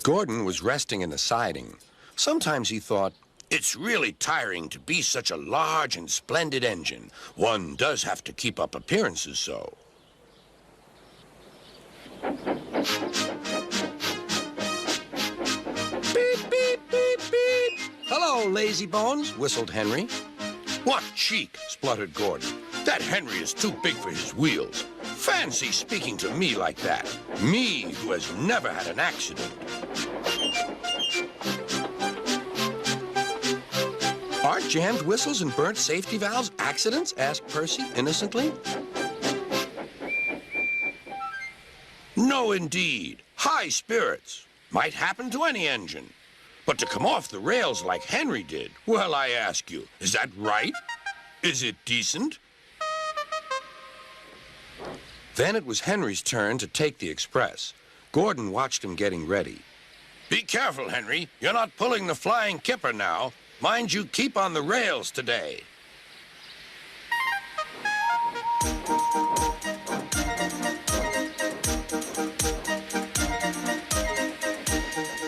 Gordan was resting in the siding. Sometimes he thought, it's really tiring to be such a large and splendid engine. One does have to keep up appearances so. Beep, beep, beep, beep. Hello, lazy bones, whistled Henry. What cheek, spluttered Gordan. That Henry is too big for his wheels. Fancy speaking to me like that. Me, who has never had an accident. Aren't jammed whistles and burnt safety valves accidents? Asked Percy innocently. No, indeed. High spirits. Might happen to any engine. But to come off the rails like Henry did, well, I ask you, is that right? Is it decent? Then it was Henry's turn to take the express. Gordan watched him getting ready. Be careful, Henry. You're not pulling the flying kipper now. Mind you keep on the rails today.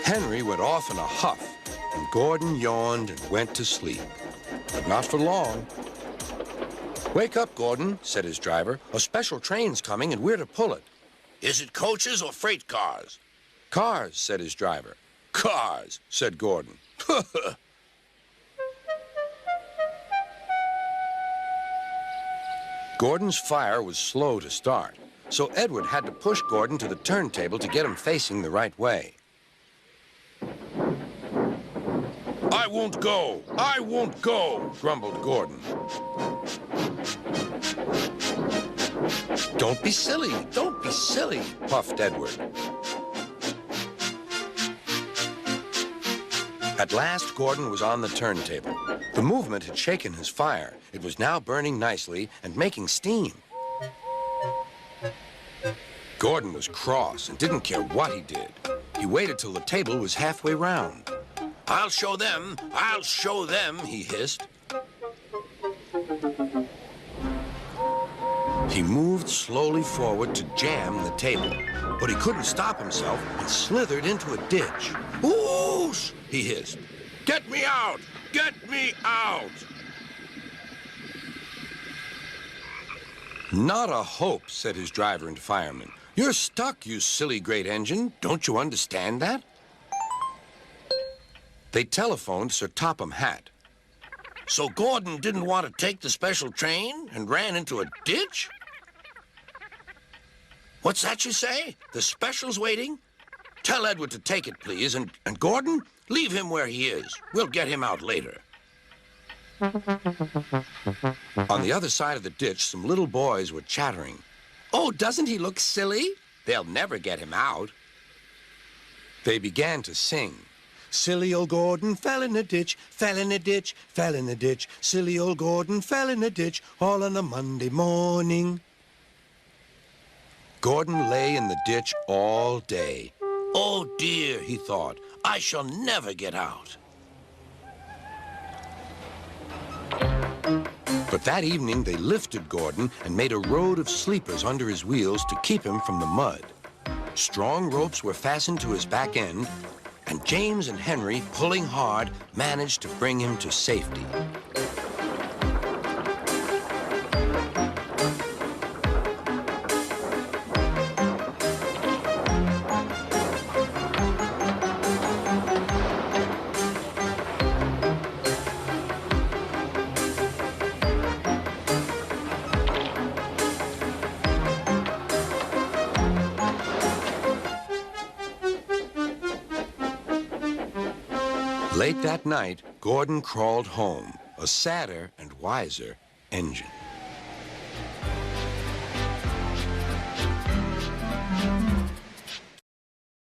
Henry went off in a huff, and Gordan yawned and went to sleep. But not for long. Wake up, Gordan, said his driver. A special train's coming, and we're to pull it. Is it coaches or freight cars? Cars, said his driver. Cars, said Gordan. Gordan's fire was slow to start, so Edward had to push Gordan to the turntable to get him facing the right way. I won't go! I won't go! Grumbled Gordan. Don't be silly! Don't be silly! Puffed Edward. At last, Gordan was on the turntable. The movement had shaken his fire. It was now burning nicely and making steam. Gordan was cross and didn't care what he did. He waited till the table was halfway round. I'll show them, he hissed. He moved slowly forward to jam the table, but he couldn't stop himself and slithered into a ditch. Whoosh! He hissed. Get me out! Get me out! Not a hope, said his driver and fireman. You're stuck, you silly great engine. Don't you understand that? They telephoned Sir Topham Hatt. So Gordan didn't want to take the special train and ran into a ditch? What's that you say? The special's waiting? Tell Edward to take it, please, and Gordan, leave him where he is. We'll get him out later. On the other side of the ditch, some little boys were chattering. Oh, doesn't he look silly? They'll never get him out. They began to sing. Silly old Gordan fell in a ditch, fell in a ditch, fell in a ditch. Silly old Gordan fell in a ditch, all on a Monday morning. Gordan lay in the ditch all day. Oh dear, he thought, I shall never get out. But that evening they lifted Gordan and made a road of sleepers under his wheels to keep him from the mud. Strong ropes were fastened to his back end, and James and Henry, pulling hard, managed to bring him to safety. Late that night, Gordan crawled home, a sadder and wiser engine.